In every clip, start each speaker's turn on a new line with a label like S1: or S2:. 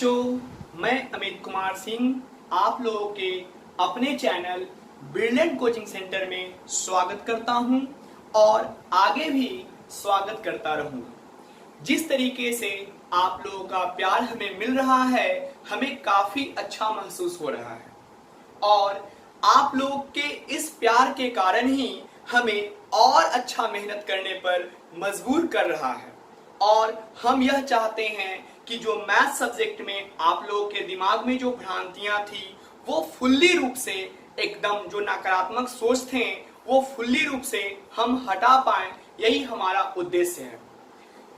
S1: बच्चों, मैं अमित कुमार सिंह आप लोगों के अपने चैनल ब्रिलियंट कोचिंग सेंटर में स्वागत करता हूं और आगे भी स्वागत करता रहूंगा। जिस तरीके से आप लोगों का प्यार हमें मिल रहा है, हमें काफी अच्छा महसूस हो रहा है और आप लोग के इस प्यार के कारण ही हमें और अच्छा मेहनत करने पर मजबूर कर रहा है। और हम यह चाहते हैं कि जो मैथ सब्जेक्ट में आप लोगों के दिमाग में जो भ्रांतियां थी वो फुल्ली रूप से एकदम जो नकारात्मक सोच थे वो फुल्ली रूप से हम हटा पाएं, यही हमारा उद्देश्य है।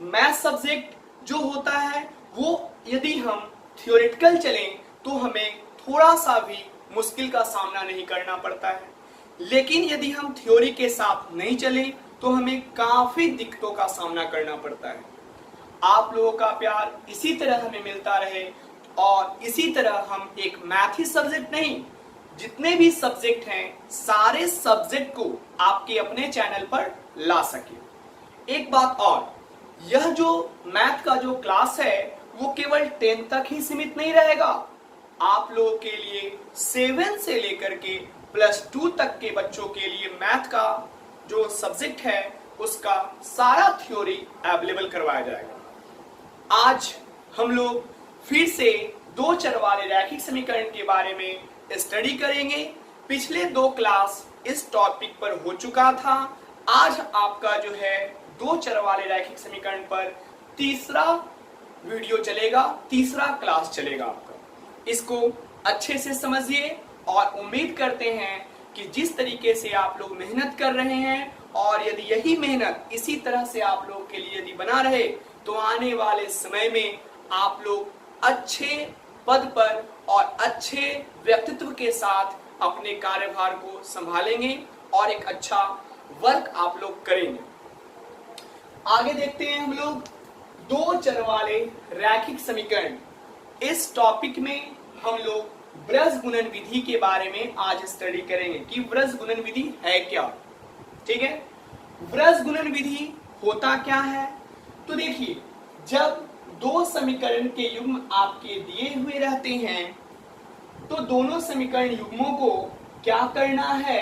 S1: मैथ सब्जेक्ट जो होता है वो यदि हम थियोरेटिकल चलें तो हमें थोड़ा सा भी मुश्किल का सामना नहीं करना पड़ता है, लेकिन यदि हम थ्योरी के साथ नहीं चलें तो हमें काफी दिक्कतों का सामना करना पड़ता है। आप लोगों का प्यार इसी तरह हमें मिलता रहे और इसी तरह हम एक मैथ ही सब्जेक्ट नहीं, जितने भी सब्जेक्ट हैं सारे सब्जेक्ट को आपके अपने चैनल पर ला सके। एक बात और, यह जो मैथ का जो क्लास है वो केवल 10 तक ही सीमित नहीं रहेगा। आप लोगों के लिए 7 से लेकर के +2 तक के बच्चों के लिए मैथ का जो सब्जेक्ट है उसका सारा थ्योरी अवेलेबल करवाया जाएगा। आज हम लोग फिर से दो चर वाले रैखिक समीकरण के बारे में स्टडी करेंगे। पिछले 2 क्लास इस टॉपिक पर हो चुका था। आज आपका जो है दो चर वाले रैखिक समीकरण पर तीसरा वीडियो चलेगा, तीसरा क्लास चलेगा आपका। इसको अच्छे से समझिए और उम्मीद करते हैं कि जिस तरीके से आप लोग मेहनत कर रहे हैं और यदि यही मेहनत इसी तरह से आप लोग के लिए यदि बना रहे तो आने वाले समय में आप लोग अच्छे पद पर और अच्छे व्यक्तित्व के साथ अपने कार्यभार को संभालेंगे और एक अच्छा वर्क आप लोग करेंगे। आगे देखते हैं हम लोग दो चर वाले रैखिक समीकरण। इस टॉपिक में हम लोग वृत्त गुणन विधि के बारे में आज स्टडी करेंगे कि वृत्त गुणन विधि है क्या। ठीक है, वृत्त गुणन विधि होता क्या है? तो देखिए, जब दो समीकरण के युग्म आपके दिए हुए रहते हैं तो दोनों समीकरण युग्मों को क्या करना है,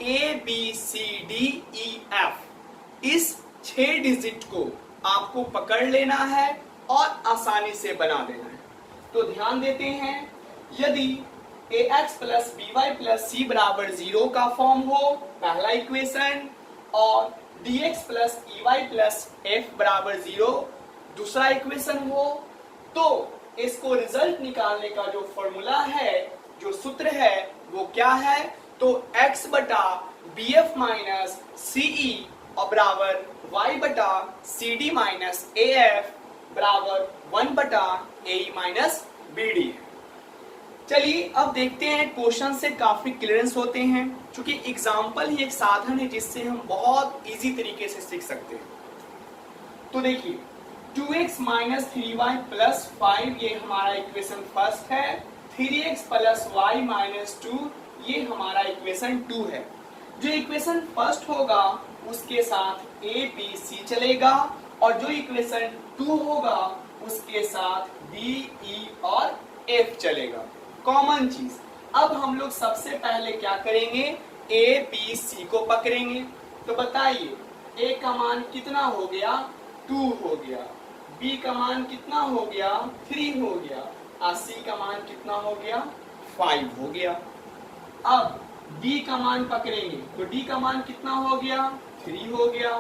S1: A B C D E F इस 6 डिजिट को आपको पकड़ लेना है और आसानी से बना देना है। तो ध्यान देते हैं, यदि ax + by + c = 0 का फॉर्म हो पहला इक्वेशन और dx + ey + f = 0 दूसरा इक्वेशन हो, तो इसको रिजल्ट निकालने का जो फॉर्मूला है, जो सूत्र है वो क्या है, तो x बटा bf - ce बराबर y बटा cd - af बराबर 1 बटा ae - bd है। चलिए अब देखते हैं, क्वेश्चन से काफी क्लियरेंस होते हैं, क्योंकि एग्जाम्पल ही एक साधन है जिससे हम बहुत इजी तरीके से सीख सकते हैं। तो देखिए 2x - 3y + 5 ये हमारा इक्वेशन फर्स्ट है, 3x + y - 2 ये हमारा इक्वेशन 2 है। जो इक्वेशन फर्स्ट होगा उसके साथ a b c चलेगा और जो इक्वेशन 2 होगा उसके साथ b e और f चलेगा। कॉमन चीज, अब हम लोग सबसे पहले क्या करेंगे, a b c को पकड़ेंगे। तो बताइए a का मान कितना हो गया, 2 हो गया, b का मान कितना हो गया, 3 हो गया और c का मान कितना हो गया, 5 हो गया। अब d का मान पकड़ेंगे तो d का मान कितना हो गया, 3 हो गया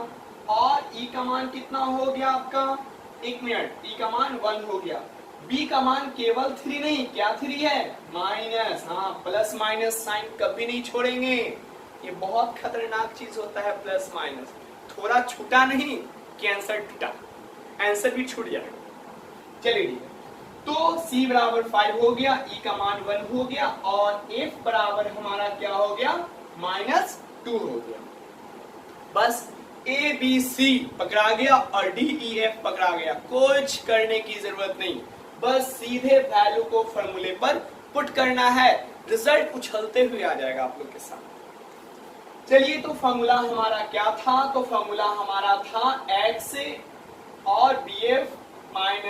S1: और e का मान कितना हो गया आपका, एक मिनट, e का मान 1 हो गया। b का मान केवल 3 नहीं, क्या 3 है, माइनस, हाँ प्लस माइनस साइन कभी नहीं छोड़ेंगे, ये बहुत खतरनाक चीज होता है प्लस माइनस। थोड़ा छूटा नहीं कि आंसर टूटा, आंसर भी छूट जाएगा। चलिए ठीक है, तो c बराबर 5 हो गया, e का मान 1 हो गया और f बराबर हमारा क्या हो गया, -2 हो गया। बस a b c पकड़ा गया और d e f पकड़ा गया, कुछ करने की जरूरत नहीं, बस सीधे वैल्यू को फॉर्मूले पर पुट करना है, रिजल्ट उछलते हुए आ जाएगा आप लोग के साथ। चलिए, तो फॉर्मूला हमारा क्या था, तो फॉर्मूला हमारा था x और bf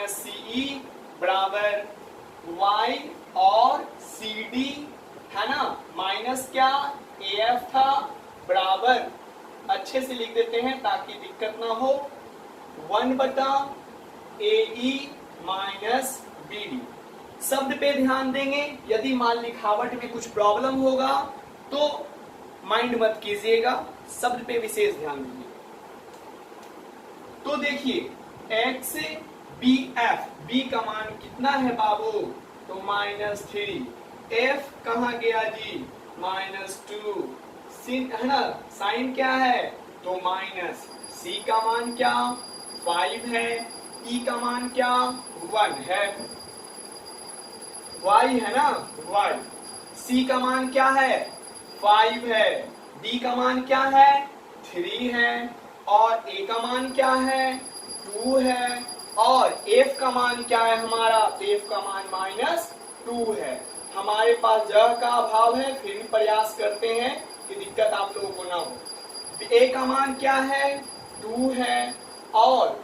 S1: - ce बराबर y और CD है ना, माइनस क्या AF था, बराबर, अच्छे से लिख देते हैं ताकि दिक्कत ना हो, 1/AE माइनस BD। शब्द पे ध्यान देंगे, यदि मान लिखावट में कुछ प्रॉब्लम होगा तो माइंड मत कीजिएगा, शब्द पे विशेष ध्यान दीजिए। तो देखिए x BF, B का मान कितना है बाबू, तो -3, F कहाँ गया जी, -2, sin है ना, साइन क्या है, तो माइनस, C का मान क्या 5 है, E का मान क्या 1 है, y है ना y, C का मान क्या है 5 है, D का मान क्या है 3 है, और A का मान क्या है 2 है, और F का मान क्या है हमारा, F का मान -2 है। हमारे पास जगह का अभाव है, फिर भी प्रयास करते हैं कि दिक्कत आप लोगों को ना हो। A का मान क्या है 2 है, और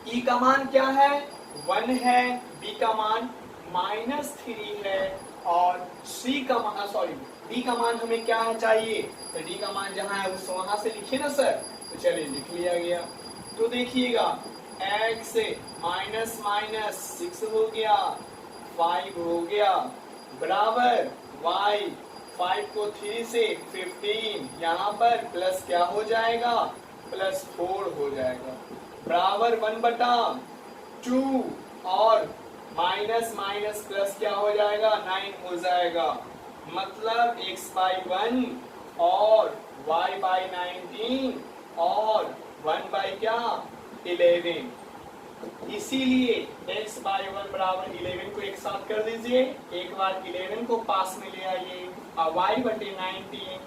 S1: E का मान क्या है 1 है, B का मान -3 है, और C का मान D का मान हमें क्या है चाहिए, तो D का मान जहां है उस वहां से लिखिए ना सर, तो चलिए लिख लिया गया। तो देखिएगा x -6 हो गया, 5 हो गया, बराबर y, 5 को 3 से 15, यहाँ पर प्लस क्या हो जाएगा, +4 हो जाएगा, बराबर 1/2, और माइनस माइनस प्लस क्या हो जाएगा 9 हो जाएगा, मतलब x/1 और y/19 और 1 क्या 11। इसीलिए x/1 बराबर 11 को एक साथ कर दीजिए, एक बार 11 को पास में ले आइए, और y/19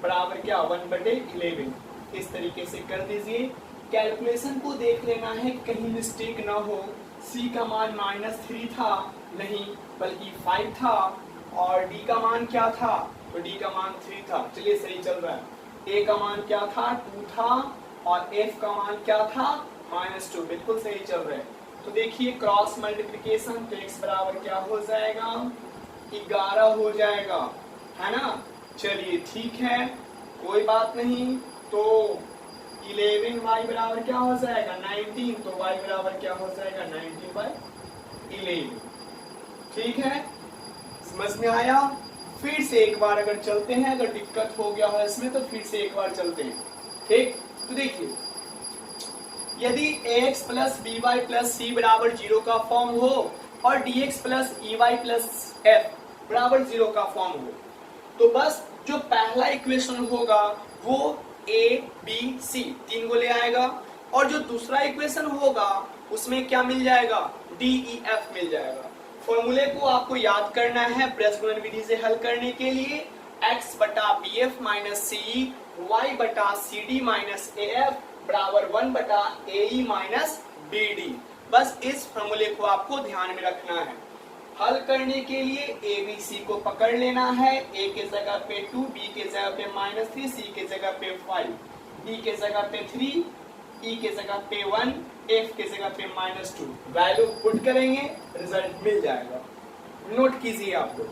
S1: बराबर क्या 1/11, इस तरीके से कर दीजिए। कैलकुलेशन को देख लेना है, कहीं मिस्टेक ना हो। C का मान -3 था, नहीं बल्कि 5 था, और D का मान क्या था, तो D का मान 3 था, चलिए सही चल रहा है। A का मान क्या था 2 था, और F का मान क्या था -2, बिल्कुल सही चल रहा है। तो देखिए क्रॉस मल्टीप्लिकेशन, तो x बराबर क्या हो जाएगा 11 हो जाएगा, है ना। चलिए ठीक है, कोई बात नहीं। तो 11y बराबर क्या हो जाएगा 19, तो y बराबर क्या हो जाएगा 19/11। ठीक है, समझ में आया। फिर से एक बार अगर चलते हैं, अगर दिक्कत हो गया हो इसमें तो फिर से एक बार चलते हैं। ठीक, तो देखिए यदि ax plus by plus c बराबर 0 का फॉर्म हो और dx plus ey plus f बराबर 0 का फॉर्म हो, तो बस जो पहला इक्वेशन होगा वो a b c 3 को ले आएगा, और जो दूसरा इक्वेशन होगा उसमें क्या मिल जाएगा d e f मिल जाएगा। फॉर्मूले को आपको याद करना है ब्रश गुणन विधि से हल करने के लिए, x बटा bf माइनस सी, y बटा cd माइनस af बराबर 1/ae माइनस bd। बस इस फॉर्मूले को आपको ध्यान में रखना है। हल करने के लिए a b c को पकड़ लेना है, a के जगह पे 2, b के जगह पे -3, c के जगह पे 5, d के जगह पे 3, e के जगह पे 1, f के जगह पे -2, वैल्यू पुट करेंगे, रिजल्ट मिल जाएगा। नोट कीजिए आप लोग।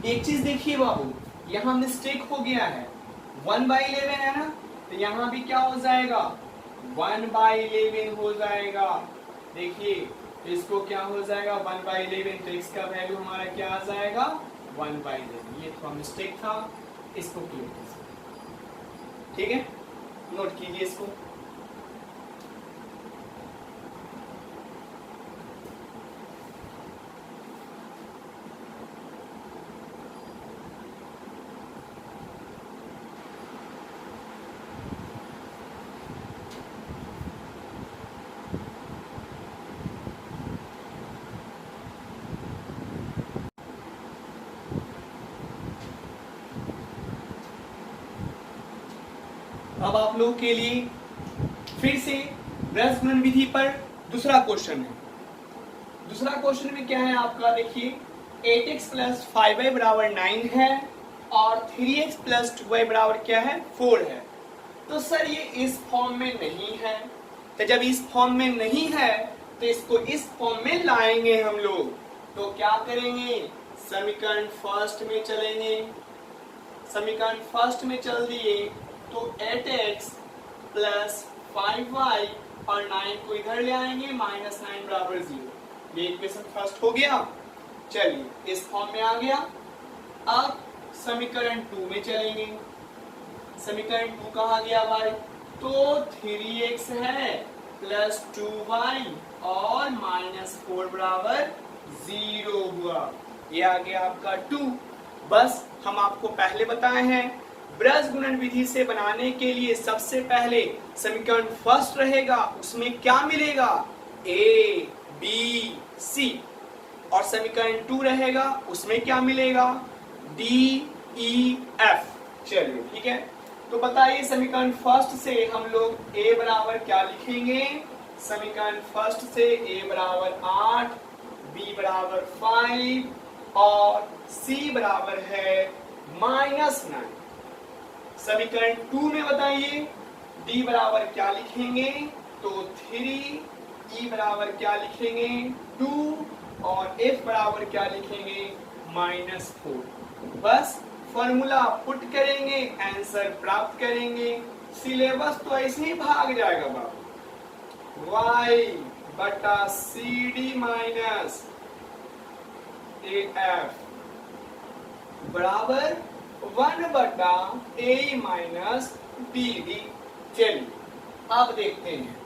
S1: एक चीज देखिए बाबू, यहाँ मिस्टेक हो गया है, 1/11 है ना, तो यहाँ भी क्या हो जाएगा 1/11 हो जाएगा। देखिए इसको क्या हो जाएगा 1/11, तो x का वैल्यू हमारा क्या आ जाएगा 1/11। ये थोड़ा मिस्टेक था, इसको क्लियर कीजिए। ठीक है, नोट कीजिए इसको। अब आप लोगों के लिए फिर से ब्रज गुणन विधि पर दूसरा क्वेश्चन है। दूसरा क्वेश्चन में क्या है आपका, देखिए 8x प्लस 5y बराबर 9 है और 3x प्लस 2y बराबर क्या है 4 है। तो सर ये इस फॉर्म में नहीं है, तो जब इस फॉर्म में नहीं है तो इसको इस फॉर्म में लाएंगे हम लोग। तो क्या करेंगे, समीकरण फर्स्ट में चलेंगे। समीकरण फर्स्ट में चल दिए तो 8x प्लस 5y और 9 को इधर ले आएंगे, माइनस 9 बराबर 0। ये इक्वेशन फर्स्ट हो गया। चलिए इस फॉर्म में आ गया। अब समीकरण 2 में चलेंगे। समीकरण 2 कहाँ गया भाई, तो 3x है प्लस 2y और माइनस 4 बराबर 0 हुआ। ये आ गया आपका 2। बस हम आपको पहले बताए हैं ब्रज गुणन विधि से बनाने के लिए सबसे पहले समीकरण फर्स्ट रहेगा, उसमें क्या मिलेगा a b c, और समीकरण 2 रहेगा उसमें क्या मिलेगा d e f। चलिए ठीक है, तो बताइए समीकरण फर्स्ट से हम लोग a बराबर क्या लिखेंगे। समीकरण फर्स्ट से a बराबर 8, b बराबर 5 और c बराबर है माइनस 9। समीकरण 2 में बताइए d बराबर क्या लिखेंगे, तो 3, e बराबर क्या लिखेंगे 2 और f बराबर क्या लिखेंगे माइनस 4। बस फॉर्मूला पुट करेंगे, आंसर प्राप्त करेंगे। सिलेबस तो ऐसे ही भाग जाएगा बाबू। y बटा सी डी माइनस AF बराबर 1 बटा ए माइनस बी डी। चलिए अब देखते हैं,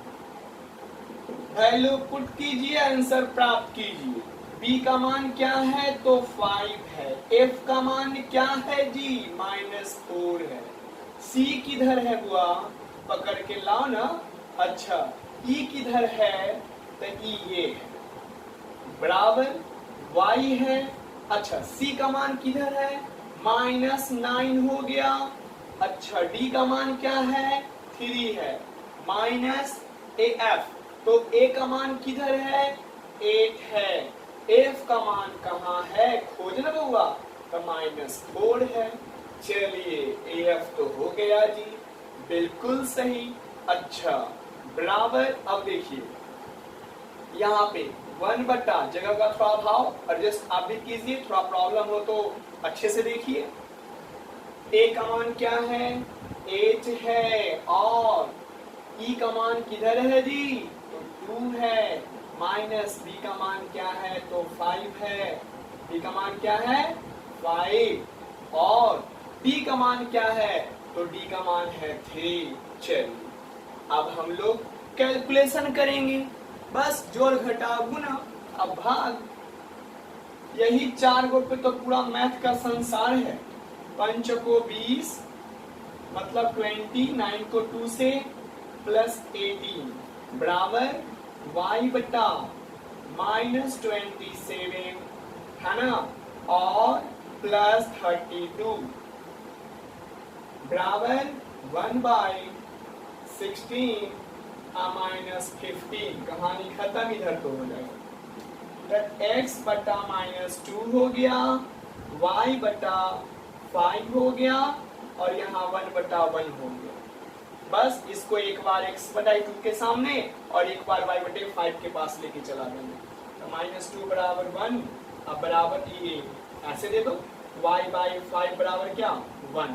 S1: वैल्यू पुट कीजिए, आंसर प्राप्त कीजिए। b का मान क्या है, तो 5 है। f का मान क्या है जी, माइनस 4 है। c किधर है बुआ, पकड़ के लाओ ना। अच्छा e किधर है, तो e ये है, बराबर y है। अच्छा c का मान किधर है, माइनस 9 हो गया। अच्छा d का मान क्या है, 3 है, माइनस AF। तो a का मान किधर है, 8 है। f का मान कहाँ है, खोजना होगा, तो माइनस 4 है। चलिए AF तो हो गया जी, बिल्कुल सही। अच्छा बराबर, अब देखिए यहाँ पे 1 बटा, जगह का थोड़ा भाव एडजस्ट आप भी कीजिए, थोड़ा प्रॉब्लम हो तो अच्छे से देखिए। a का मान क्या है, 8 है, और e का मान किधर है जी, तो 2 है, माइनस b का मान क्या है, तो 5 है। b का मान क्या है 5, और d का मान क्या है, तो d का मान है 3। चलिए अब हम लोग कैलकुलेशन करेंगे, बस जोड़ घटा गुना अब भाग। यही 4 गो पे तो पूरा मैथ का संसार है। 5 को 20 मतलब 20, 9 को 2 से प्लस 18 बराबर y बटा माइनस 27 है ना, और प्लस 32 बराबर 1/16 माइनस 15। कहानी खत्म, इधर तो हो जाएगा। x बटा माइनस 2 हो गया, y बटा 5 हो गया, और यहाँ 1 बटा 1 हो गया। बस इसको एक बार x बटा 2 के सामने और एक बार y बटे 5 के पास लेके चला देंगे, तो माइनस 2 बराबर 1। अब बराबर ये ऐसे दे दो, y बाई 5 बराबर क्या 1।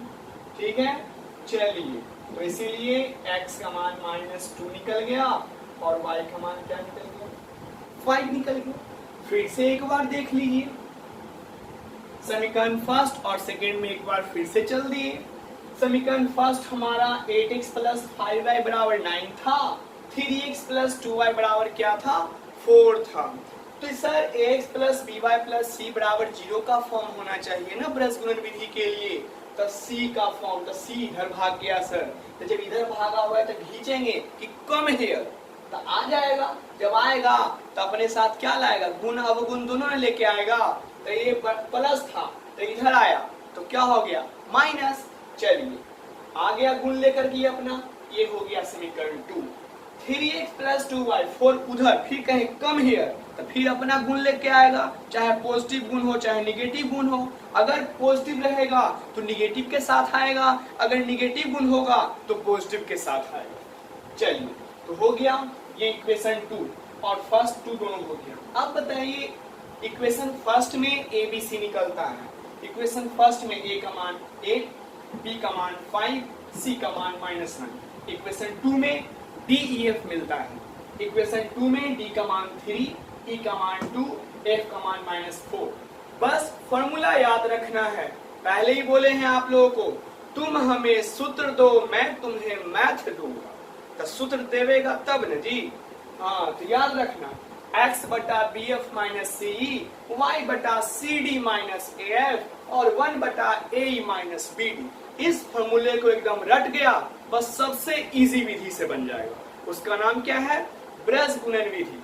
S1: ठीक है, चलिए तो इसीलिए x का मान माइनस 2 निकल गया और y का मान क्या निकल गया 5 निकल गया। फिर से एक बार देख लीजिए, समीकरण फर्स्ट और सेकेंड में एक बार फिर से चल दिए। समीकरण फर्स्ट हमारा 8x प्लस 5y बराबर 9 था, 3x प्लस 2y बराबर क्या था 4 था। तो sir ax plus by plus c बराबर 0 का फॉर्म होना चाहिए ना ब्रज गुणन विधि के लिए, तो c का फॉर्म, तो c इधर भाग गया सर। तो जब इधर भागा हुआ है तो खींचेंगे कि कम हियर, तो आ जाएगा। जब आएगा तो अपने साथ क्या लाएगा, गुण अवगुण दोनों ने लेके आएगा। तो ये प्लस था तो इधर आया तो क्या हो गया माइनस। चलिए आ गया गुण लेकर के अपना, ये हो गया समीकरण 2। 3x + 2y 4 उधर, फिर कहीं कम हियर, तो फिर अपना गुण लेके आएगा, चाहे पॉजिटिव गुण हो चाहे निगेटिव गुण हो। अगर पॉजिटिव रहेगा तो निगेटिव के साथ आएगा, अगर निगेटिव गुण होगा तो पॉजिटिव के साथ आएगा। चलिए, तो हो गया ये इक्वेशन 2 और फर्स्ट 2 दोनों हो गया। अब बताइए इक्वेशन फर्स्ट में ए बी सी निकलता है। इक्वेशन फर्स्ट में ए का मान 8, बी का मान 5, सी का मान -1। इक्वेशन 2 में डी ई एफ मिलता है। इक्वेशन 2 में डी का मान 3, ई का मान 2, एफ का मान -4। बस फॉर्मूला याद रखना है, पहले ही बोले हैं आप लोगों को, तुम हमें सूत्र दो मैं तुम्हें मैथ दूंगा। तो सूत्र देवेगा तब न जी। हाँ, तो याद रखना, x बटा B F minus C E, Y बटा C D minus A F और 1 बटा A E minus B D. इस फॉर्मूले को एकदम रट गया, बस सबसे इजी विधि से बन जाएगा। उसका नाम क्या है? ब्रज गुणन विधि।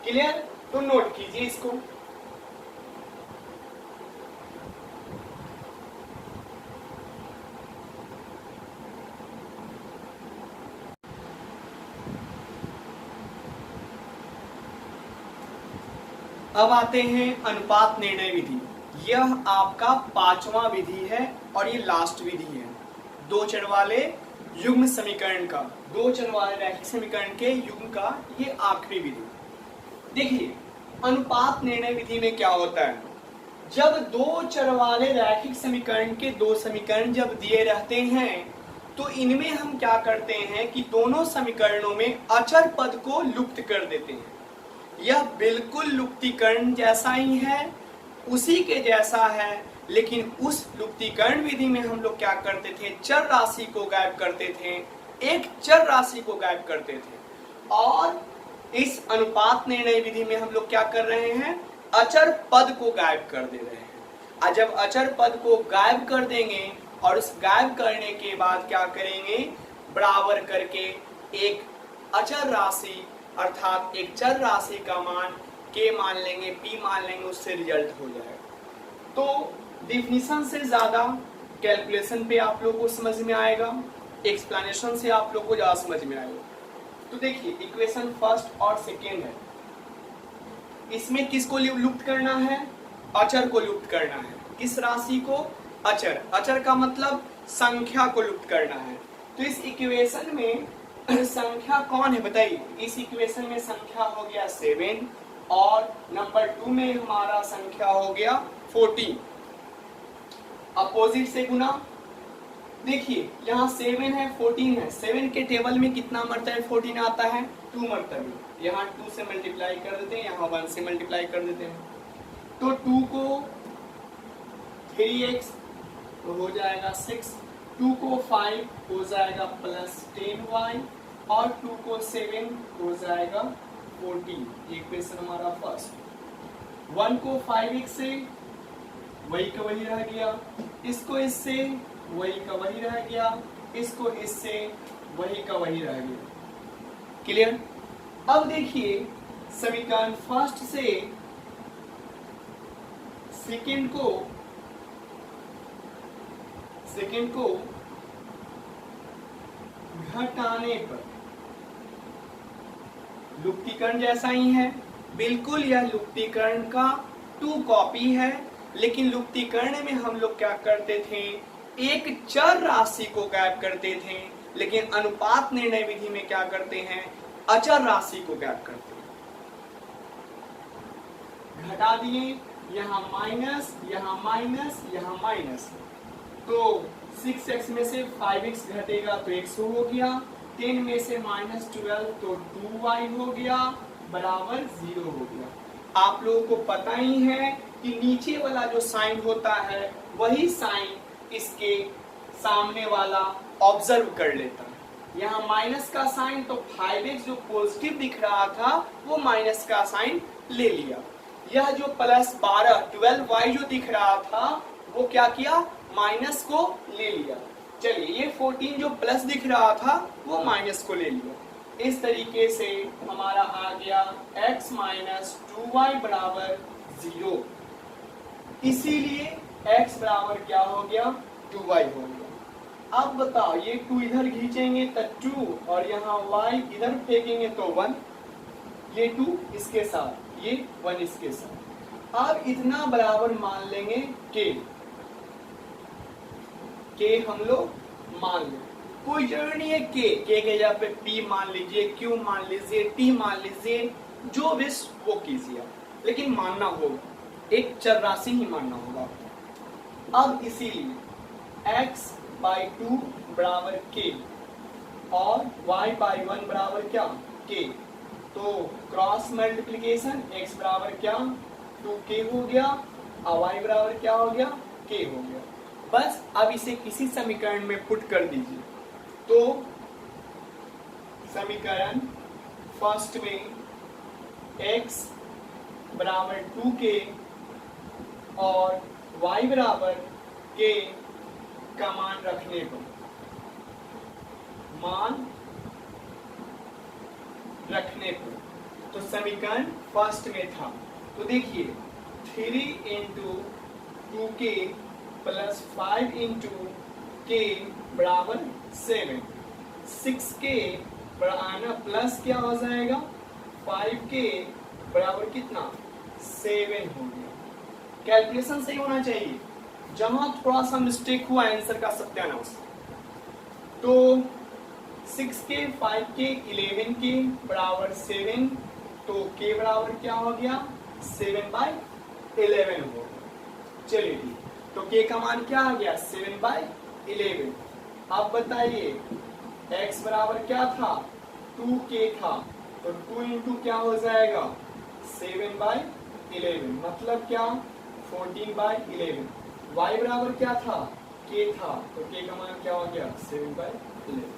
S1: क्लियर? तो नोट कीजिए इसको। अब आते हैं अनुपात निर्णय विधि। यह आपका 5वां विधि है और ये लास्ट विधि है। दो चर वाले युग्म समीकरण का, दो चर वाले रैखिक समीकरण के युग्म का ये आखिरी विधि। देखिए, अनुपात निर्णय विधि में क्या होता है, जब दो चर वाले रैखिक समीकरण के दो समीकरण जब दिए रहते हैं तो इनमें हम क्या करते हैं कि दोनों समीकरणों में अचर पद को लुप्त कर देते हैं। यह बिल्कुल लुप्तीकरण जैसा ही है, उसी के जैसा है, लेकिन उस लुप्तीकरण विधि में हम लोग क्या करते थे, चर राशि को गायब करते थे, एक चर राशि को गायब करते थे। और इस अनुपात निर्णय विधि में हम लोग क्या कर रहे हैं, अचर पद को गायब कर दे रहे हैं। और जब अचर पद को गायब कर देंगे और उस गायब करने के बाद क्या करेंगे, बराबर करके एक अचर राशि अर्थात एक चर राशि का मान k मान लेंगे, p मान लेंगे, उससे रिजल्ट हो जाएगा। तो डिफिनीशन से ज्यादा कैलकुलेशन पे आप लोगों को समझ में आएगा, एक्सप्लेनेशन से आप लोगों को ज्यादा समझ में आएगा। तो देखिए, इक्वेशन फर्स्ट और सेकेंड है, इसमें किसको लुप्त करना है, अचर को लुप्त करना है। किस राशि को? अचर। अचर का मतलब संख्या को लुप्त करना है। तो इस इक्वेशन में संख्या कौन है बताइए? इस इक्वेशन में संख्या हो गया 7 और नंबर 2 में हमारा संख्या हो गया 14। अपोजिट से गुना। देखिए, यहाँ 7 है 14 है, 7 के टेबल में कितना मर्तबे 14 आता है? 2 मर्तबे। यहाँ 2 से मल्टीप्लाई कर देते हैं, यहाँ 1 से मल्टीप्लाई कर देते हैं। तो 2 को 3x तो हो जाएगा 6, 2 को 5 हो जाएगा +10y और 2 को 7 हो जाएगा 14। इक्वेशन हमारा फर्स्ट। 1 को 5x से वही का वही रह गया, इसको इससे वही का वही रह गया, इसको इससे वही का वही रह गया। क्लियर? अब देखिए, समीकरण फर्स्ट से सेकेंड को घटाने पर लुप्तीकरण जैसा ही है, बिल्कुल यह लुप्तीकरण का 2 कॉपी है। लेकिन लुप्तीकरण में हम लोग क्या करते थे, एक चर राशि को गायब करते थे, लेकिन अनुपात निर्णय विधि में क्या करते हैं, अचर राशि को गायब करते हैं। घटा दिए, यहाँ माइनस, यहाँ माइनस, यहाँ माइनस। तो 6x में से 5x घटेगा तो x हो गया, 10 में से -12 तो 2y हो गया, बराबर 0 हो गया। आप लोगों को पता ही है कि नीचे वाला जो साइन होता है वही साइन इसके सामने वाला ऑब्जर्व कर लेता है। यहाँ माइनस का साइन, तो 5x जो पॉजिटिव दिख रहा था वो माइनस का साइन ले लिया। यह जो +12 12y जो दिख रहा था वो क्या किया, माइनस को ले लिया। चलिए, ये 14 जो प्लस दिख रहा था वो माइनस को ले लिया। इस तरीके से हमारा आ गया x - 2y बराबर 0। इसीलिए x बराबर क्या हो गया, 2y हो गया। अब बताओ, ये 2 इधर खींचेंगे तो 2, और यहाँ y इधर फेंकेंगे तो 1, ये 2 इसके साथ, ये 1 इसके साथ। अब इतना बराबर मान लेंगे k हम लोग मान लें, कोई जरूरी नहीं है k के जगह पे p मान लीजिए, q मान लीजिए, t मान लीजिए, जो विश वो कीजिए, लेकिन मानना होगा, एक चर राशि ही मानना होगा। अब इसीलिए x/2 बराबर k और y/1 बराबर क्या, k, तो क्रॉस मल्टीप्लिकेशन x बराबर क्या 2k हो गया और y बराबर क्या हो गया, k हो गया। बस अब इसे किसी समीकरण में पुट कर दीजिए, तो समीकरण फर्स्ट में x बराबर 2k और y बराबर k का मान रखने पर, तो समीकरण फर्स्ट में था, तो देखिए 3 into 2k plus 5 into k बराबर 7, 6k बढ़ाना प्लस क्या हो जाएगा 5k बराबर कितना 7 हो गया। कैलकुलेशन सही होना चाहिए, जहां थोड़ा सा मिस्टेक हुआ आंसर का सत्यानाश। तो 6k 5k 11k बराबर 7, तो k बराबर क्या हो गया 7/11 हो गया। चलिए ठीक, तो k का मान क्या आ गया 7/11। अब बताइए x बराबर क्या था 2k था, तो 2 इंटू क्या हो जाएगा 7/11, मतलब क्या 14/11। y बराबर क्या था k था, तो k का मान क्या हो गया 7/11।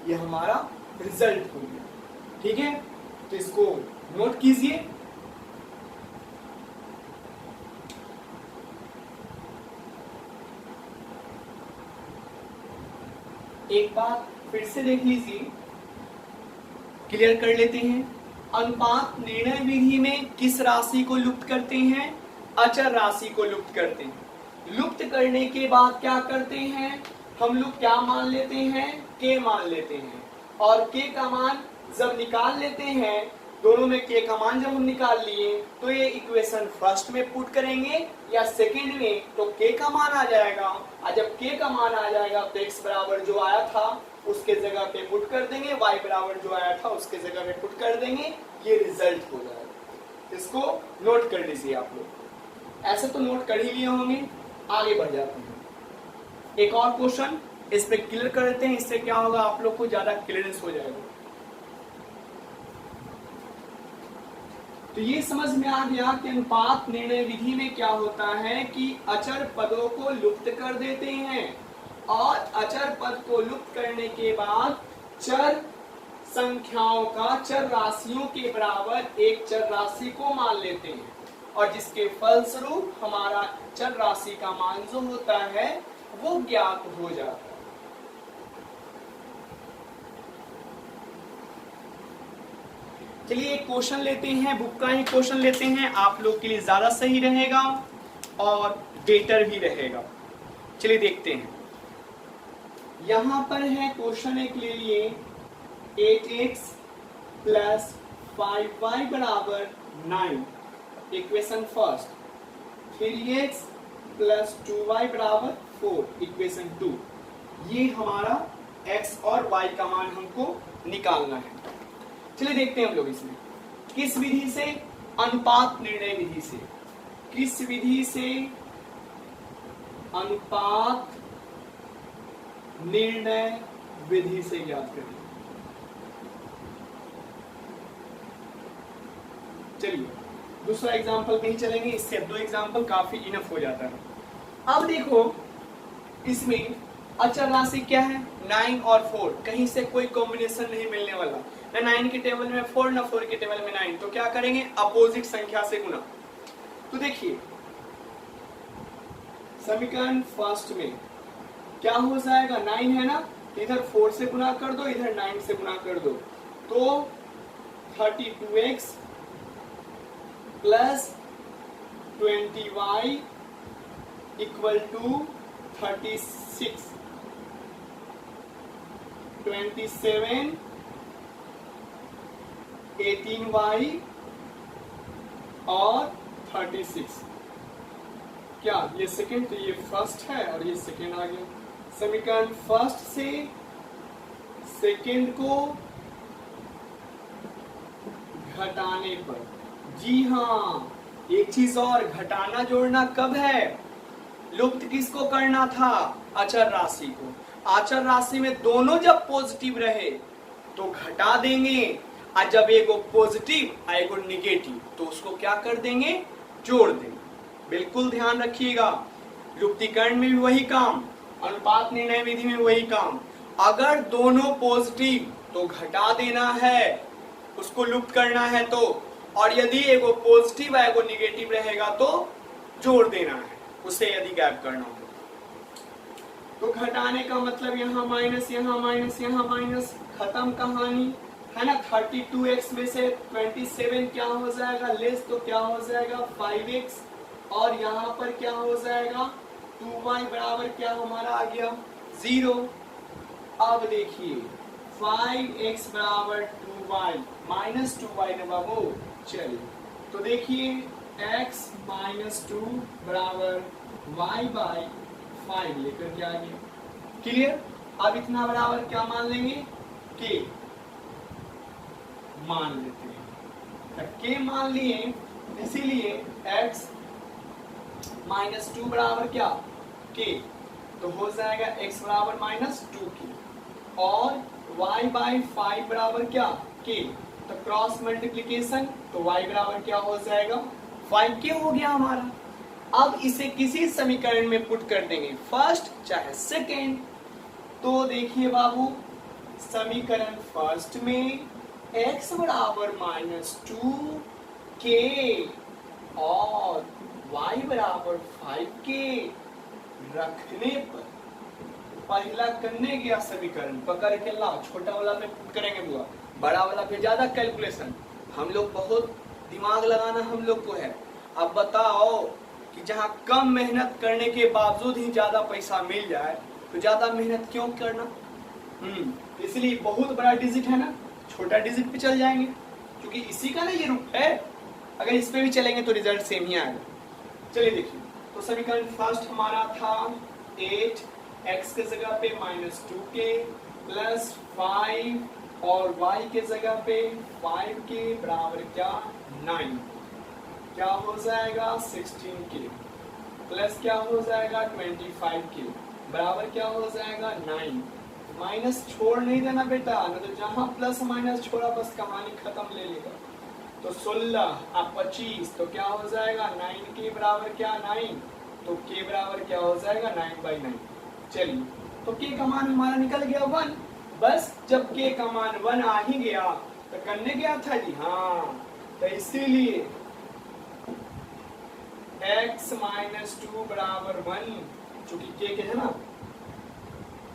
S1: ये हमारा रिजल्ट हो गया। ठीक है, तो इसको नोट कीजिए। एक बात फिर से देख लीजिए, क्लियर कर लेते हैं। अनुपात निर्णय विधि में किस राशि को लुप्त करते हैं, अचर राशि को लुप्त करते हैं। लुप्त करने के बाद क्या करते हैं, हम लोग क्या मान लेते हैं k मान लेते हैं, और k का मान जब निकाल लेते हैं, दोनों में k का मान जब हम निकाल लिए, तो ये इक्वेशन फर्स्ट में पुट करेंगे या सेकंड में, तो k का मान आ जाएगा, और जब k का मान आ जाएगा तो x बराबर जो आया था उसके जगह पे पुट कर देंगे, y बराबर जो आया था उसके जगह पे पुट कर देंगे, ये रिजल्ट हो जाएगा। इसको नोट कर लीजिए आप लोग, ऐसे तो नोट कर ही लिए होंगे। आगे बढ़ जाते हैं, एक और क्वेश्चन इस पे क्लियर कर देते हैं, इससे क्या होगा आप लोग को ज्यादा क्लियरेंस हो जाएगा। तो ये समझ में आ गया कि अनुपात निर्णय विधि में क्या होता है कि अचर पदों को लुप्त कर देते हैं, और अचर पद को लुप्त करने के बाद चर संख्याओं का चर राशियों के बराबर एक चर राशि को मान लेते हैं, और जिसके फलस्वरूप हमारा चर राशि का मान जो होता है वो ज्ञात हो जाता है। चलिए एक क्वेश्चन लेते हैं, बुक का ही क्वेश्चन लेते हैं, आप लोग के लिए ज्यादा सही रहेगा और बेटर भी रहेगा। चलिए देखते हैं, यहां पर है क्वेश्चन एक ले लिए 8x प्लस 5y बराबर 9, equation first. 3x plus 2y बराबर 4, इक्वेशन 2। ये हमारा x और y का मान हमको निकालना है। चलिए देखते हैं हम लोग इसमें किस विधि से, अनुपात निर्णय विधि से। किस विधि से, अनुपात निर्णय विधि से ज्ञात करें। चलिए दूसरा एग्जांपल नहीं चलेंगे, इससे 2 एग्जांपल काफी इनफ हो जाता है। अब देखो इसमें अचर राशि क्या है 9 और 4, कहीं से कोई कॉम्बिनेशन नहीं मिलने वाला, ना 9 के टेबल में 4 ना 4 के टेबल में 9, तो क्या करेंगे अपोजिट संख्या से गुना। तो देखिए समीकरण फर्स्ट में क्या हो जाएगा 9 है ना, इधर 4 से गुना कर दो, इधर 9 से गुना कर दो, तो 32x plus 20y equal to 36। 27 18y और 36। क्या ये सेकेंड, तो ये फर्स्ट है और ये सेकेंड आ गया। समीकरण फर्स्ट से सेकेंड को घटाने पर, जी हाँ, एक चीज और, घटाना जोड़ना कब है? लुप्त किसको करना था? अचर राशि को। अचर राशि में दोनों जब पॉजिटिव रहे तो घटा देंगे, और जब एगो पॉजिटिव एगो निगेटिव तो उसको क्या कर देंगे? जोड़ देंगे। बिल्कुल ध्यान रखिएगा, लुप्तीकरण में भी वही काम, अनुपात निर्णय विधि में वही काम। अगर दोनों पॉजिटिव तो घटा देना है, उसको लुप्त करना है तो, और यदि एगो पॉजिटिव एगो निगेटिव रहेगा तो जोड़ देना है, उसे यदि गैप करना हो तो। घटाने का मतलब यहाँ माइनस, यहाँ माइनस, यहाँ माइनस, खत्म कहानी है ना। 32x में से 27 क्या हो जाएगा? लेस, तो क्या हो जाएगा? 5x, और यहाँ पर क्या हो जाएगा? 2y बराबर क्या हमारा आ गया? 0। अब देखिए 5x बराबर 2y माइनस 2y ना बाबू। चलिए तो देखिए x माइनस 2 बराबर y बाई 5 लेकर के आ गया। क्लियर? अब इतना बराबर क्या मान लेंगे? k मान लेते हैं। k मान लिए, इसीलिए x माइनस 2 बराबर क्या? k, तो हो जाएगा x बराबर माइनस 2k, और y बाई 5 बराबर क्या? k, तो क्रॉस मल्टीप्लीकेशन, तो y बराबर क्या हो जाएगा? 5k हो गया हमारा। अब इसे किसी समीकरण में पुट कर देंगे, फर्स्ट चाहे सेकेंड। तो देखिए बाबू, समीकरण फर्स्ट में x बराबर माइनस 2k और y बराबर 5k रखने पर, पहला करने गया समीकरण पकड़ के लाओ, छोटा वाला पे पुट करेंगे बुआ, बड़ा वाला पे ज्यादा कैलकुलेशन। हम लोग बहुत दिमाग लगाना हम लोग को है। अब बताओ कि जहाँ कम मेहनत करने के बावजूद ही ज्यादा पैसा मिल जाए तो ज्यादा मेहनत क्यों करना? इसलिए बहुत बड़ा डिजिट है ना, छोटा डिजिट पे चल जाएंगे, क्योंकि इसी का ना ये रूप है। अगर इस पे भी चलेंगे तो रिजल्ट सेम ही आएगा। चलिए देखिए, तो समीकरण फर्स्ट हमारा था 8x के जगह पे माइनस 2k प्लस 5 और y के जगह पे 5k बराबर क्या? 9। क्या हो जाएगा? 16k प्लस क्या हो जाएगा? 25k बराबर क्या हो जाएगा? 9। माइनस छोड़ नहीं देना बेटा, न तो जहां प्लस माइनस छोड़ा बस कहानी खत्म ले लेगा। तो 16 अब 25, तो क्या हो जाएगा? 9k बराबर क्या? 9, तो k बराबर क्या हो जाएगा? 9/9। चलिए, तो k का मान हमारा निकल गया 1। बस जब k का मान 1 आ ही गया तो करने गया था जी, हाँ, तो इसीलिए x माइनस 2 बराबर 1, चूंकि k के है ना,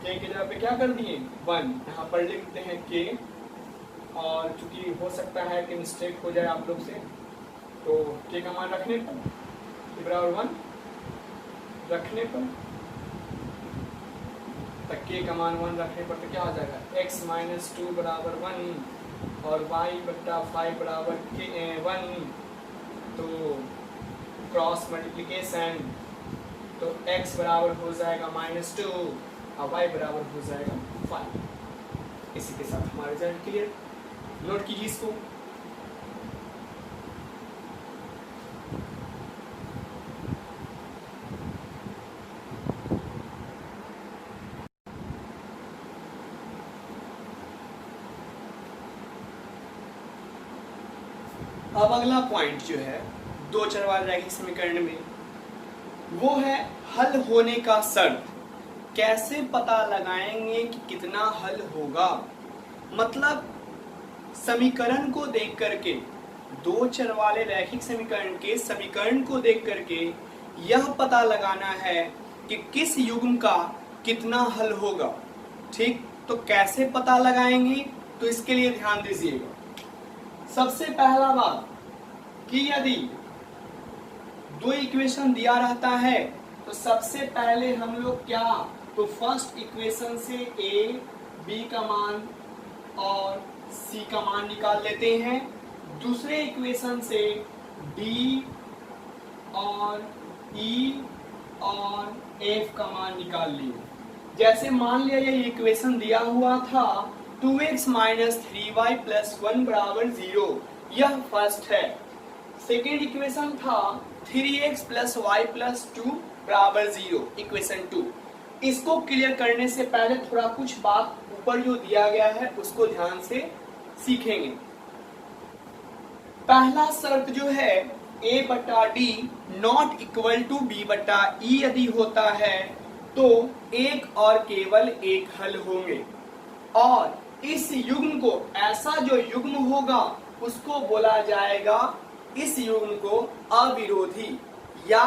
S1: k की जगह पे क्या कर दिए? 1, यहाँ पर लिखते हैं k, और चूंकि हो सकता है कि मिस्टेक हो जाए आप लोग से, तो k का मान रखने पर k बराबर 1 रखने पर, तक k का मान 1 रखने पर तो क्या हो जाएगा? x माइनस 2 बराबर 1 और y बट्टा 5 बराबर 1, तो क्रॉस मल्टीप्लिकेशन, तो x बराबर हो जाएगा माइनस 2 और y बराबर हो जाएगा 5। इसी के साथ हमारा रिजल्ट क्लियर। नोट कीजिए इसको। अब अगला पॉइंट जो है दो चर वाले रैखिक समीकरण में, वो है हल होने का शर्त। कैसे पता लगाएंगे कि कितना हल होगा? मतलब समीकरण को देख करके, दो चर वाले रैखिक समीकरण के समीकरण को देख करके यह पता लगाना है कि किस युग्म का कितना हल होगा। ठीक, तो कैसे पता लगाएंगे? तो इसके लिए ध्यान दीजिएगा। सबसे पहला बात कि यदि दो इक्वेशन दिया रहता है तो सबसे पहले हम लोग क्या, तो फर्स्ट इक्वेशन से a बी का मान और सी का मान निकाल लेते हैं। दूसरे इक्वेशन से डी और ई और एफ का मान निकाल लिए। जैसे मान लिया ये इक्वेशन दिया हुआ था 2x माइनस 3y प्लस 1 बराबर 0, यह फर्स्ट है। सेकेंड इक्वेशन था 3x प्लस वाई प्लस 2 बराबर 0, इक्वेशन 2। इसको क्लियर करने से पहले थोड़ा कुछ बात ऊपर जो दिया गया है उसको ध्यान से सीखेंगे। पहला शर्त जो है a बटा D not equal to b बटा ई यदि होता है तो एक और केवल एक हल होंगे, और इस युग्म को, ऐसा जो युग्म होगा उसको बोला जाएगा, इस युग्म को अविरोधी, या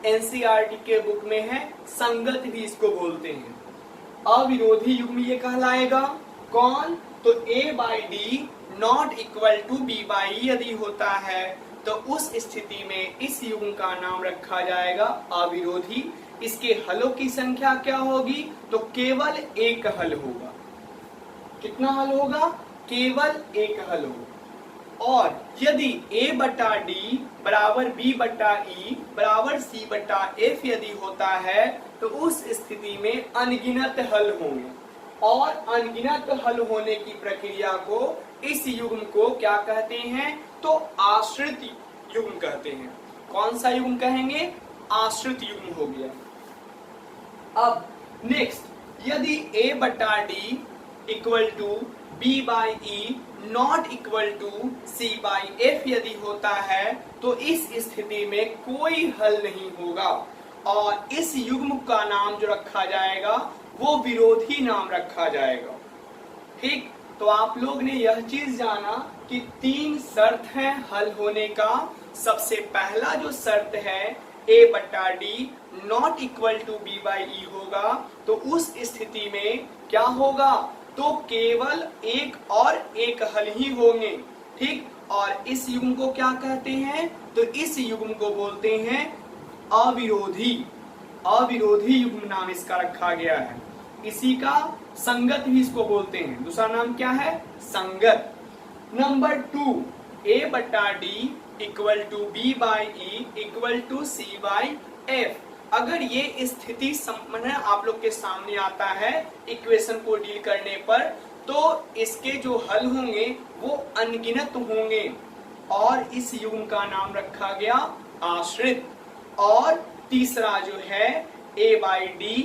S1: एनसीईआरटी के बुक में है संगत भी इसको बोलते हैं। अविरोधी युग्म ये कहलाएगा। कौन? तो a by D not equal to b by E यदि होता है तो उस स्थिति में इस युग्म का नाम रखा जाएगा अविरोधी। इसके हलों की संख्या क्या होगी? तो केवल एक हल होगा। कितना हल होगा? केवल एक हल होगा। और यदि a बटा डी बराबर b बटा ई बराबर c बटा f यदि होता है तो उस स्थिति में अनगिनत हल होंगे, और अनगिनत हल होने की प्रक्रिया को, इस युग्म को क्या कहते हैं? तो आश्रित युग्म कहते हैं। कौन सा युग्म कहेंगे? आश्रित युग्म हो गया। अब नेक्स्ट, यदि a बटा D equal to b by E not equal to c by f यदि होता है तो इस स्थिति में कोई हल नहीं होगा, और इस युग्म का नाम जो रखा जाएगा वो विरोधी नाम रखा जाएगा। ठीक, तो आप लोग ने यह चीज जाना कि 3 शर्त है हल होने का। सबसे पहला जो शर्त है a बटा D not equal to b by E होगा, तो उस स्थिति में क्या होगा? तो केवल एक और एक हल ही होंगे। ठीक, और इस युग्म को क्या कहते हैं? तो इस युग्म को बोलते हैं अविरोधी। अविरोधी युग्म नाम इसका रखा गया है। इसी का संगत भी इसको बोलते हैं। दूसरा नाम क्या है? संगत। नंबर 2, a बटा D equal to B by E equal to C by F. अगर ये स्थिति आप लोग के सामने आता है इक्वेशन को डील करने पर, तो इसके जो हल होंगे वो अनगिनत होंगे, और इस युग्म का नाम रखा गया आश्रित। और तीसरा जो है a by D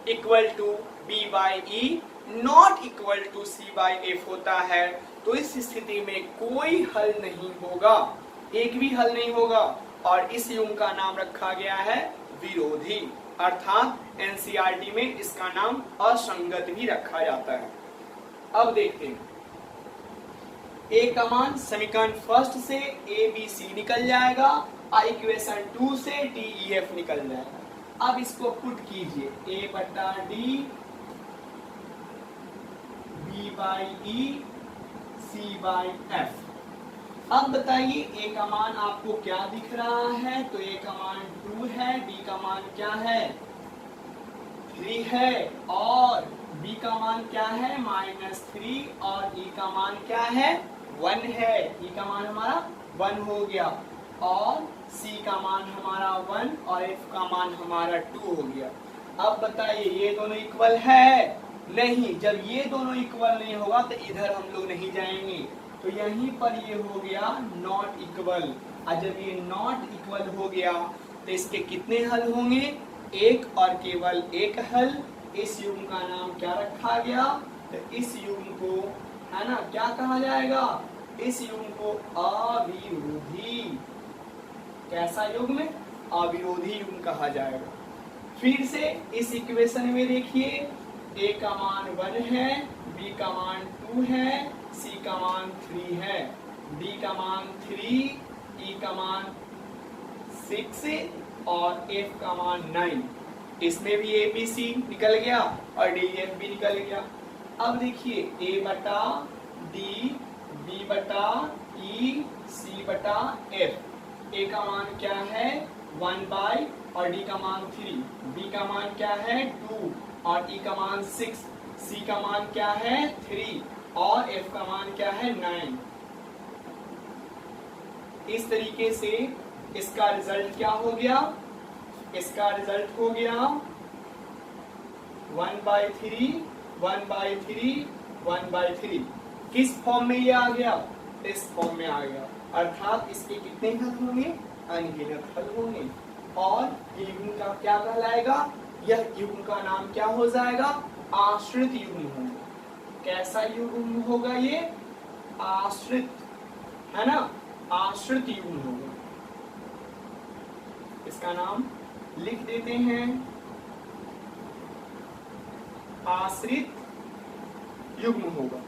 S1: equal to b by E not equal to c by F होता है, तो इस स्थिति में कोई हल नहीं होगा, एक भी हल नहीं होगा, और इस युग्म का नाम रखा गया है विरोधी। अर्थात एनसीईआरटी में इसका नाम असंगत भी रखा जाता है। अब देखते हैं, a का मान समीकरण फर्स्ट से a b c निकल जाएगा, और इक्वेशन 2 से d e f निकल जाएगा। अब इसको पुट कीजिए, a बटा D b by E c by F. अब बताइए a का मान आपको क्या दिख रहा है? तो a का मान 2 है, d का मान क्या है? 3 है, और b का मान क्या है? -3, और e का मान क्या है? 1 है। e का मान हमारा 1 हो गया, और c का मान हमारा 1, और f का मान हमारा 2 हो गया। अब बताइए ये दोनों इक्वल है? नहीं। जब ये दोनों इक्वल नहीं होगा तो इधर हम लोग नहीं जाएंगे, तो यहीं पर ये हो गया नॉट इक्वल। और जब ये नॉट इक्वल हो गया तो इसके कितने हल होंगे? एक और केवल एक हल। इस युग्म का नाम क्या रखा गया? तो इस युग्म को, है ना, क्या कहा जाएगा? इस युग्म को अविरोधी। कैसा युग्म? अविरोधी युग्म कहा जाएगा। फिर से इस इक्वेशन में देखिए, a का मान 1 है, b का मान 2 है, c का मान 3 है, d का मान 3, e का मान 6 और f का मान 9। इसमें भी a b c निकल गया और d e f भी निकल गया। अब देखिए a बटा d, b बटा e, c बटा f। a का मान क्या है? 1 बाई, और d का मान 3, b का मान क्या है? 2, और t का मान 6, c का मान क्या है 3 और f का मान क्या है 9। इस तरीके से इसका रिजल्ट क्या हो गया, इसका रिजल्ट हो गया 1/3 1/3 1/3। किस फॉर्म में ये आ गया, इस फॉर्म में आ गया, अर्थात इसके कितने हल होंगे, अनगिनत हल होंगे। और ये युग्म का क्या कहलाएगा, यह युग्म का नाम क्या हो जाएगा, आश्रित युग्म होगा। कैसा युग्म होगा ये, आश्रित, है ना, आश्रित युग्म होगा। इसका नाम लिख देते हैं आश्रित युग्म होगा।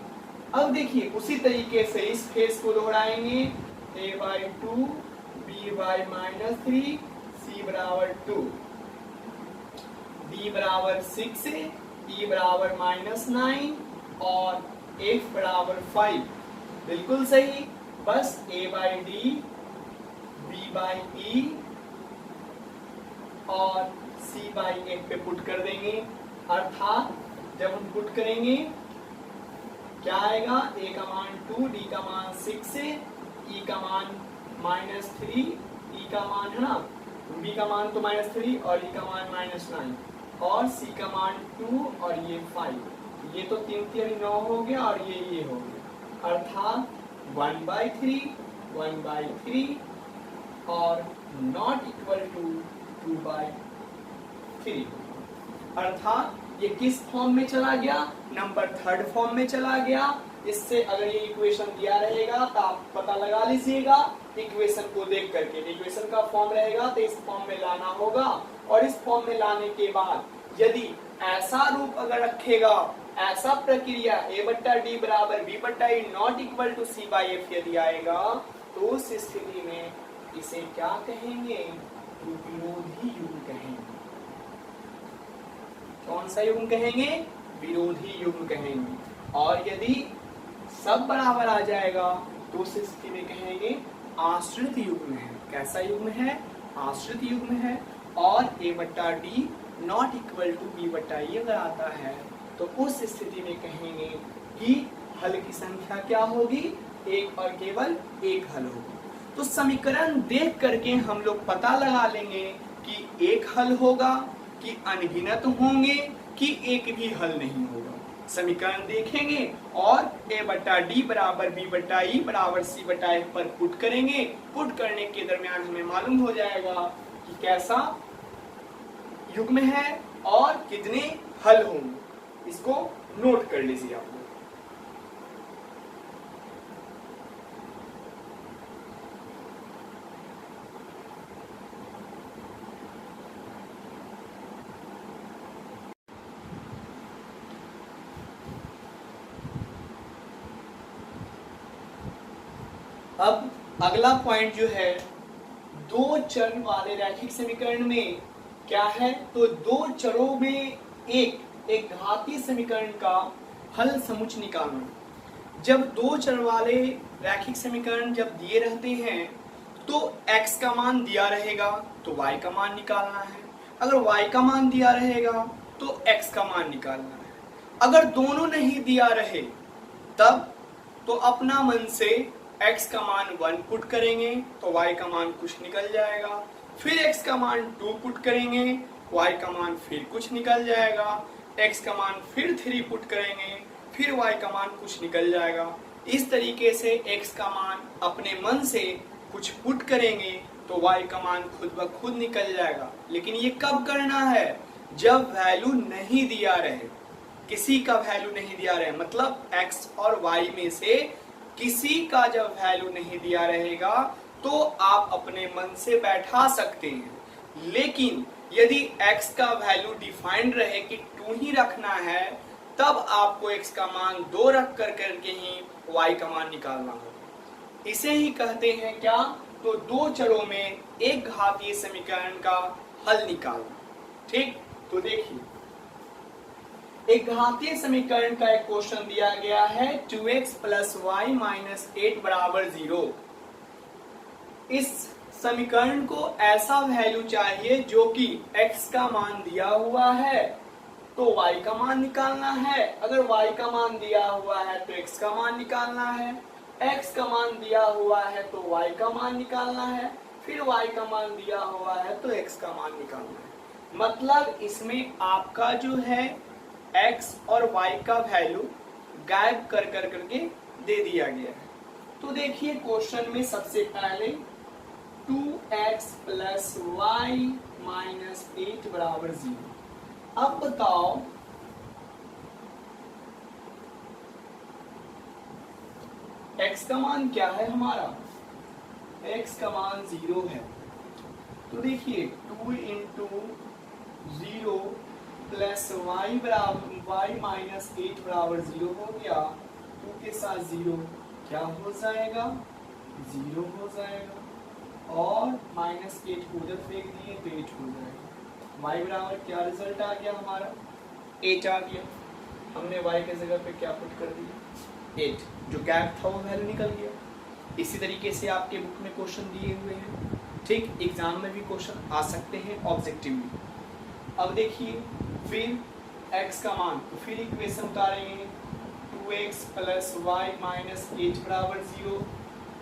S1: अब देखिए उसी तरीके से इस फेस को दोहराएंगे, a/2 b/-3 c बराबर 2 d बराबर 6 e बराबर -9 और f बराबर 5। बिल्कुल सही, बस a/d b/e और c/f पे पुट कर देंगे। अर्थात जब हम पुट करेंगे क्या आएगा, a का मान 2, d का मान 6, e का मान -3, e का मान है ना, b का मान तो -3 और e का मान -9 और c का मान 2 और ये 5। ये तो 3 3 9 हो गया और ये हो गया, अर्थात 1/3 1/3 और नॉट इक्वल टू 2/3। अर्थात ये किस फॉर्म में चला गया, नंबर 3 फॉर्म में चला गया। इससे अगर ये इक्वेशन दिया रहेगा तो आप पता लगा लीजिएगा इक्वेशन को देख करके, इक्वेशन का फॉर्म रहेगा तो इस फॉर्म में लाना होगा। और इस फॉर्म में लाने के बाद यदि ऐसा रूप अगर रखेगा, ऐसा प्रक्रिया a/d बराबर b/e not equal to c/f यदि आएगा तो उस स्थिति में इसे क्या कहेंगे, तो विरोधी युग्म कहेंगे। कौन सा युग्म कहेंगे, विरोधी युग्म कहेंगे। और यदि सब बराबर आ जाएगा तो उस स्थिति में कहेंगे आश्रित युग्म है। कैसा युग्म है, आश्रित युग्म है। और a/d not equal to b/e अगर आता है तो उस स्थिति में कहेंगे कि हल की संख्या क्या होगी, एक और केवल एक हल होगी। तो समीकरण देख करके हम लोग पता लगा लेंगे कि एक हल होगा, कि अनगिनत होंगे, कि एक भी हल नहीं होगा। समीकरण देखेंगे और a/d बराबर b/e बराबर c/f पर पुट करेंगे। पुट करने के दरमियान हमें मालूम हो जाएगा कि कैसा युग्म है और कितने हल होंगे। इसको नोट कर लीजिए आप लोग। अब अगला पॉइंट जो है, दो चर वाले रैखिक समीकरण में क्या है, तो दो चरों में एक घातीय समीकरण का हल समुच्चय निकालना। जब दो चर वाले रैखिक समीकरण जब दिए रहते हैं तो x का मान दिया रहेगा तो y का मान निकालना है, अगर y का मान दिया रहेगा तो x का मान निकालना है। अगर दोनों नहीं दिया रहे तब तो अपना मन से x का मान 1 पुट करेंगे तो y का मान कुछ निकल जाएगा, फिर x का मान 2 पुट करेंगे, y का मान फिर कुछ निकल जाएगा, x का मान फिर 3 पुट करेंगे, फिर y का मान कुछ निकल जाएगा। इस तरीके से x का मान अपने मन से कुछ पुट करेंगे तो y का मान खुद ब खुद निकल जाएगा। लेकिन ये कब करना है, जब वैल्यू नहीं दिया रहे, किसी का वैल्यू नहीं दिया रहे, मतलब x और y में से किसी का जब वैल्यू नहीं दिया रहेगा तो आप अपने मन से बैठा सकते हैं। लेकिन यदि x का वैल्यू डिफाइंड रहे कि 2 ही रखना है तब आपको x का मान 2 रख कर करके ही y का मान निकालना होगा। इसे ही कहते हैं क्या, तो दो चरों में एक घातीय समीकरण का हल निकालना। ठीक, तो देखिए एक घातीय समीकरण का एक क्वेश्चन दिया गया है 2x + y - 8 बराबर 0। इस समीकरण को ऐसा वैल्यू चाहिए जो कि x का मान दिया हुआ है तो y का मान निकालना है। अगर y का मान दिया हुआ है तो x का मान निकालना है, x का मान दिया हुआ है तो y का मान निकालना है, फिर y का मान दिया हुआ है तो x का मान निकालना है। मतलब इसमें आपका जो है x और y का वैल्यू गायब कर करके दे दिया गया है। तो देखिए क्वेश्चन में सबसे पहले 2x प्लस y माइनस 8 बराबर 0। अब बताओ x का मान क्या है हमारा, x का मान 0 है। तो देखिए 2 इंटू 0 प्लस y बराबर y माइनस 8 बराबर 0 हो गया। 2 के साथ 0 क्या हो जाएगा, 0 हो जाएगा, और माइनस 8 को उधर फेंक दिए तो 8 हो जाएगा। y बराबर क्या रिजल्ट आ गया हमारा, 8 आ गया। हमने y के जगह पे क्या पुट कर दिया, 8, जो गैप था वो वैल्यू निकल गया। इसी तरीके से आपके बुक में क्वेश्चन दिए हुए हैं, ठीक, एग्जाम में भी क्वेश्चन आ सकते हैं ऑब्जेक्टिवली। अब देखिए फिर x का मान, तो फिर इक्वेशन उतारेंगे 2x प्लस y माइनस 8 बराबर 0।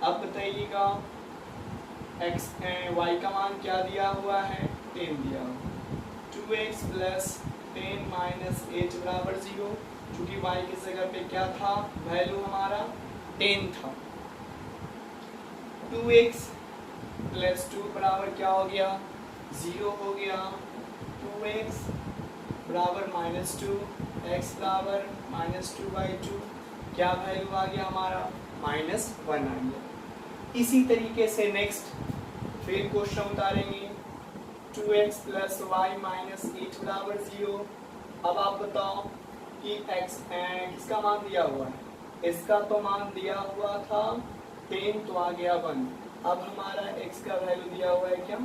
S1: अब बताइएगा y का मान क्या दिया हुआ है, 10 दिया हुआ। 2x प्लस 10 माइनस 8 बराबर 0, चूंकि y की जगह पे क्या था, वैल्यू हमारा 10 था। 2x प्लस 2 बराबर क्या हो गया, 0 हो गया। 2x बराबर माइनस 2, x बराबर माइनस 2/2, क्या वैल्यू आ गया हमारा, -1 आ गया। इसी तरीके से नेक्स्ट फिर क्वेश्चन उतारेंगे 2x प्लस y माइनस 8 बराबर 0। अब आप बताओ कि x किसका मान दिया हुआ है, इसका तो मान दिया हुआ था 10, तो आ गया 1। अब हमारा x का वैल्यू दिया हुआ है क्या,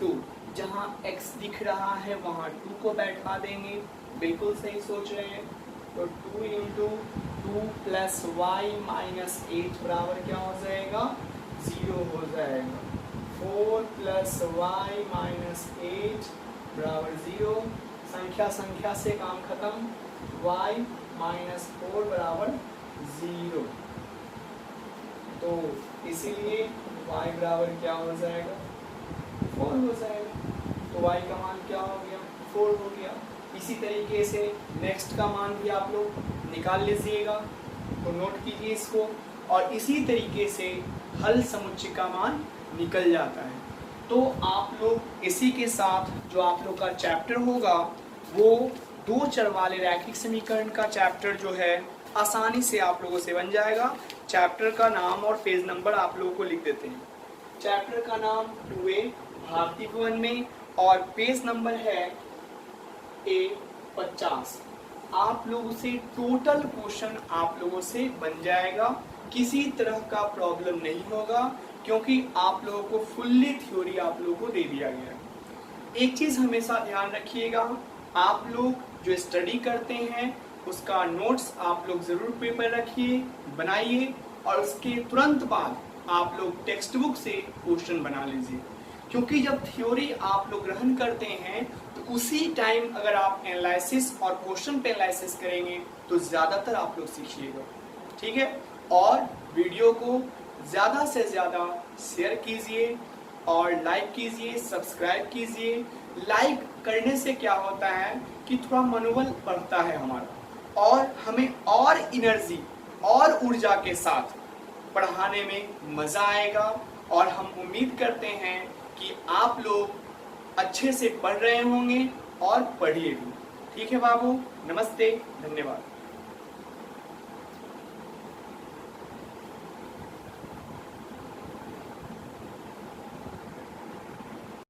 S1: 2। जहाँ x दिख रहा है वहाँ 2 को बैठा देंगे, बिल्कुल सही सोच रहे हैं। तो 2 इंटू 2 प्लस y माइनस 8 बराबर क्या हो जाएगा, 0 हो जाएगा। 4 प्लस y माइनस 8 बराबर 0। संख्या से काम खत्म, y माइनस 4 बराबर 0। तो इसीलिए y बराबर क्या हो जाएगा, 4 हो जाएगा। तो y का मान क्या हो गया, 4 हो गया। इसी तरीके से नेक्स्ट का मान भी आप लोग निकाल लीजिएगा, तो नोट कीजिए इसको। और इसी तरीके से हल समुच्चय का मान निकल जाता है। तो आप लोग इसी के साथ जो आप लोग का चैप्टर होगा वो 2 चर वाले रैखिक समीकरण का चैप्टर जो है आसानी से आप लोगों से बन जाएगा। चैप्टर का नाम और पेज नंबर आप लोगों को लिख देते हैं। चैप्टर का नाम 2A भारतीय भवन में, और पेज नंबर है A50। आप लोगों से टोटल क्वेश्चन आप लोगों से बन जाएगा, किसी तरह का प्रॉब्लम नहीं होगा, क्योंकि आप लोगों को फुल्ली थ्योरी आप लोगों को दे दिया गया है। एक चीज़ हमेशा ध्यान रखिएगा, आप लोग जो स्टडी करते हैं उसका नोट्स आप लोग ज़रूर पेपर रखिए, बनाइए, और उसके तुरंत बाद आप लोग टेक्स्ट बुक से क्वेश्चन बना लीजिए। क्योंकि जब थ्योरी आप लोग ग्रहण करते हैं तो उसी टाइम अगर आप एनालिसिस और क्वेश्चन पे एनालिसिस करेंगे तो ज़्यादातर आप लोग सीखिएगा, ठीक है। और वीडियो को ज़्यादा से ज़्यादा शेयर कीजिए और लाइक कीजिए, सब्सक्राइब कीजिए। लाइक करने से क्या होता है कि थोड़ा मनोबल बढ़ता है हमारा, और हमें और एनर्जी और ऊर्जा के साथ पढ़ाने में मज़ा आएगा। और हम उम्मीद करते हैं कि आप लोग अच्छे से पढ़ रहे होंगे और पढ़िए भी। ठीक है बाबू, नमस्ते, धन्यवाद।